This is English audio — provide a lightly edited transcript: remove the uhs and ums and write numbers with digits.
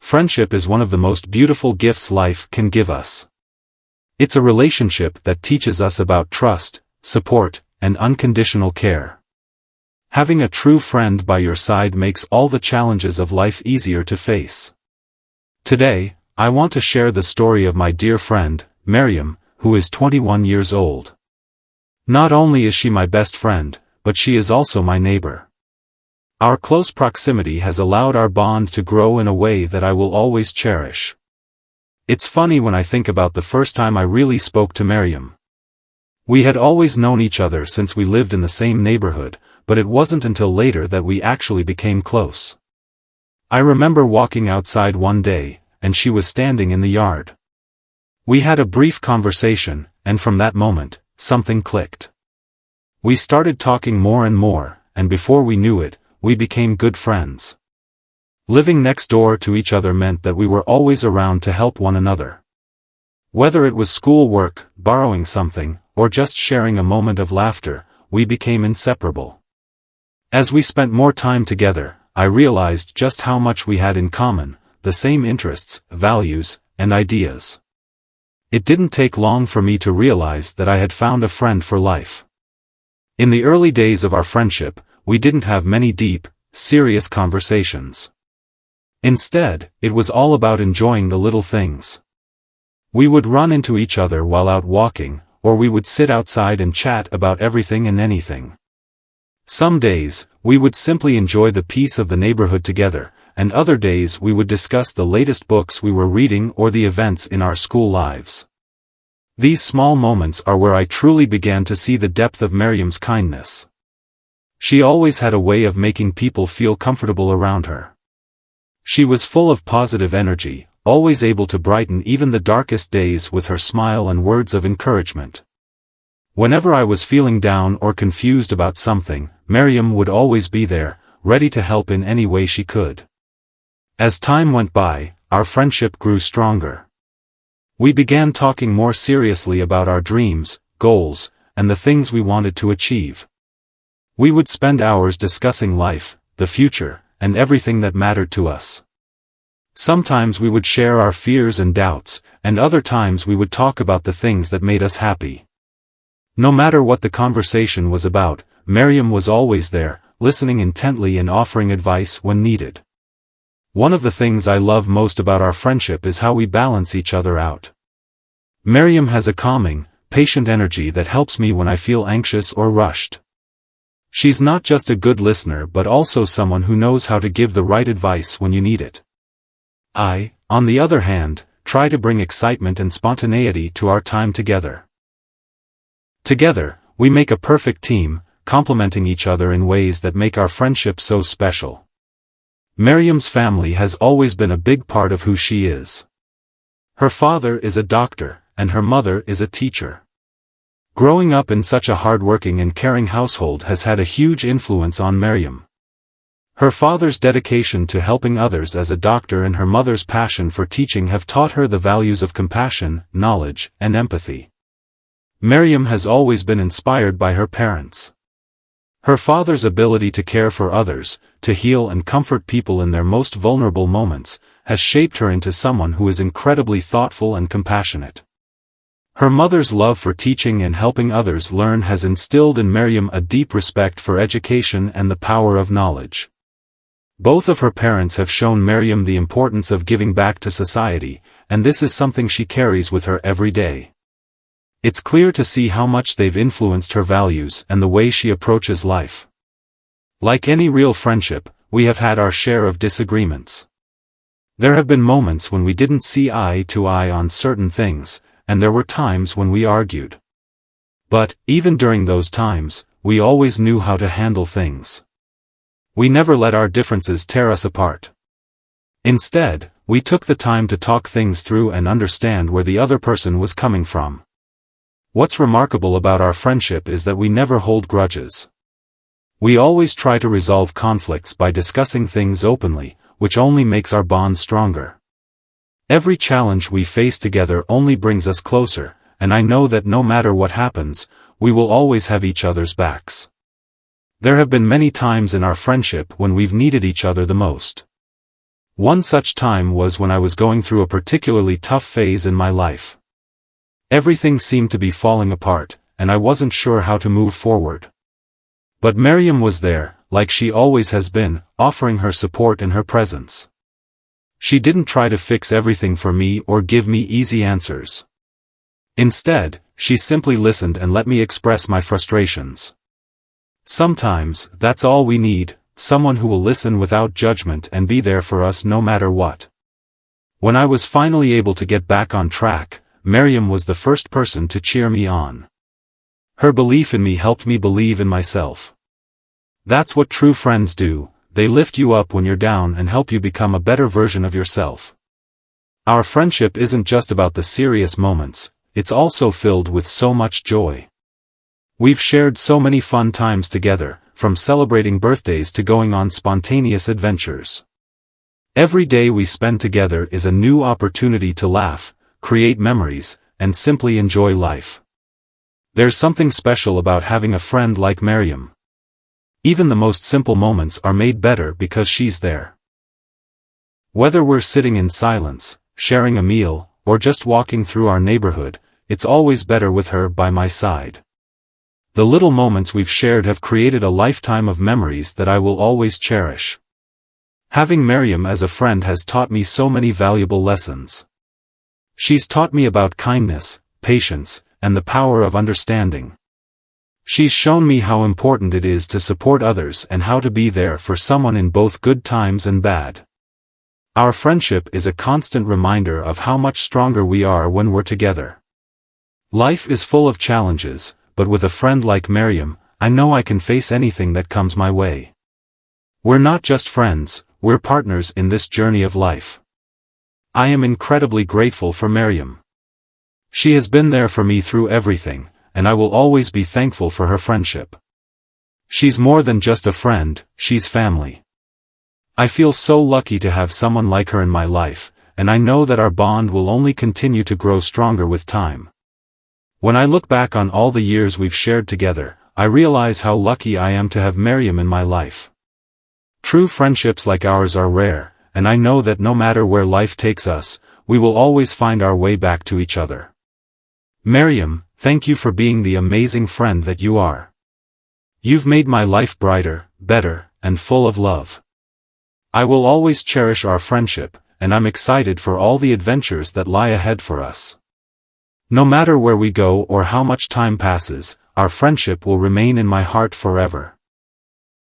Friendship is one of the most beautiful gifts life can give us. It's a relationship that teaches us about trust, support, and unconditional care. Having a true friend by your side makes all the challenges of life easier to face. Today, I want to share the story of my dear friend, Maryam, who is 21 years old. Not only is she my best friend, but she is also my neighbor. Our close proximity has allowed our bond to grow in a way that I will always cherish. It's funny when I think about the first time I really spoke to Maryam. We had always known each other since we lived in the same neighborhood, but it wasn't until later that we actually became close. I remember walking outside one day, and she was standing in the yard. We had a brief conversation, and from that moment, something clicked. We started talking more and more, and before we knew it, we became good friends. Living next door to each other meant that we were always around to help one another. Whether it was school work, borrowing something, or just sharing a moment of laughter, we became inseparable. As we spent more time together, I realized just how much we had in common, the same interests, values, and ideas. It didn't take long for me to realize that I had found a friend for life. In the early days of our friendship, we didn't have many deep, serious conversations. Instead, it was all about enjoying the little things. We would run into each other while out walking, or we would sit outside and chat about everything and anything. Some days, we would simply enjoy the peace of the neighborhood together, and other days we would discuss the latest books we were reading or the events in our school lives. These small moments are where I truly began to see the depth of Maryam's kindness. She always had a way of making people feel comfortable around her. She was full of positive energy, always able to brighten even the darkest days with her smile and words of encouragement. Whenever I was feeling down or confused about something, Maryam would always be there, ready to help in any way she could. As time went by, our friendship grew stronger. We began talking more seriously about our dreams, goals, and the things we wanted to achieve. We would spend hours discussing life, the future, and everything that mattered to us. Sometimes we would share our fears and doubts, and other times we would talk about the things that made us happy. No matter what the conversation was about, Maryam was always there, listening intently and offering advice when needed. One of the things I love most about our friendship is how we balance each other out. Maryam has a calming, patient energy that helps me when I feel anxious or rushed. She's not just a good listener but also someone who knows how to give the right advice when you need it. I, on the other hand, try to bring excitement and spontaneity to our time together. Together, we make a perfect team, complementing each other in ways that make our friendship so special. Maryam's family has always been a big part of who she is. Her father is a doctor, and her mother is a teacher. Growing up in such a hardworking and caring household has had a huge influence on Maryam. Her father's dedication to helping others as a doctor and her mother's passion for teaching have taught her the values of compassion, knowledge, and empathy. Maryam has always been inspired by her parents. Her father's ability to care for others, to heal and comfort people in their most vulnerable moments, has shaped her into someone who is incredibly thoughtful and compassionate. Her mother's love for teaching and helping others learn has instilled in Maryam a deep respect for education and the power of knowledge. Both of her parents have shown Maryam the importance of giving back to society, and this is something she carries with her every day. It's clear to see how much they've influenced her values and the way she approaches life. Like any real friendship, we have had our share of disagreements. There have been moments when we didn't see eye to eye on certain things, and there were times when we argued. But, even during those times, we always knew how to handle things. We never let our differences tear us apart. Instead, we took the time to talk things through and understand where the other person was coming from. What's remarkable about our friendship is that we never hold grudges. We always try to resolve conflicts by discussing things openly, which only makes our bond stronger. Every challenge we face together only brings us closer, and I know that no matter what happens, we will always have each other's backs. There have been many times in our friendship when we've needed each other the most. One such time was when I was going through a particularly tough phase in my life. Everything seemed to be falling apart, and I wasn't sure how to move forward. But Maryam was there, like she always has been, offering her support and her presence. She didn't try to fix everything for me or give me easy answers. Instead, she simply listened and let me express my frustrations. Sometimes, that's all we need, someone who will listen without judgment and be there for us no matter what. When I was finally able to get back on track, Maryam was the first person to cheer me on. Her belief in me helped me believe in myself. That's what true friends do, they lift you up when you're down and help you become a better version of yourself. Our friendship isn't just about the serious moments, it's also filled with so much joy. We've shared so many fun times together, from celebrating birthdays to going on spontaneous adventures. Every day we spend together is a new opportunity to laugh, create memories, and simply enjoy life. There's something special about having a friend like Maryam. Even the most simple moments are made better because she's there. Whether we're sitting in silence, sharing a meal, or just walking through our neighborhood, it's always better with her by my side. The little moments we've shared have created a lifetime of memories that I will always cherish. Having Maryam as a friend has taught me so many valuable lessons. She's taught me about kindness, patience, and the power of understanding. She's shown me how important it is to support others and how to be there for someone in both good times and bad. Our friendship is a constant reminder of how much stronger we are when we're together. Life is full of challenges, but with a friend like Maryam, I know I can face anything that comes my way. We're not just friends, we're partners in this journey of life. I am incredibly grateful for Maryam. She has been there for me through everything, and I will always be thankful for her friendship. She's more than just a friend, she's family. I feel so lucky to have someone like her in my life, and I know that our bond will only continue to grow stronger with time. When I look back on all the years we've shared together, I realize how lucky I am to have Maryam in my life. True friendships like ours are rare, and I know that no matter where life takes us, we will always find our way back to each other. Maryam, thank you for being the amazing friend that you are. You've made my life brighter, better, and full of love. I will always cherish our friendship, and I'm excited for all the adventures that lie ahead for us. No matter where we go or how much time passes, our friendship will remain in my heart forever.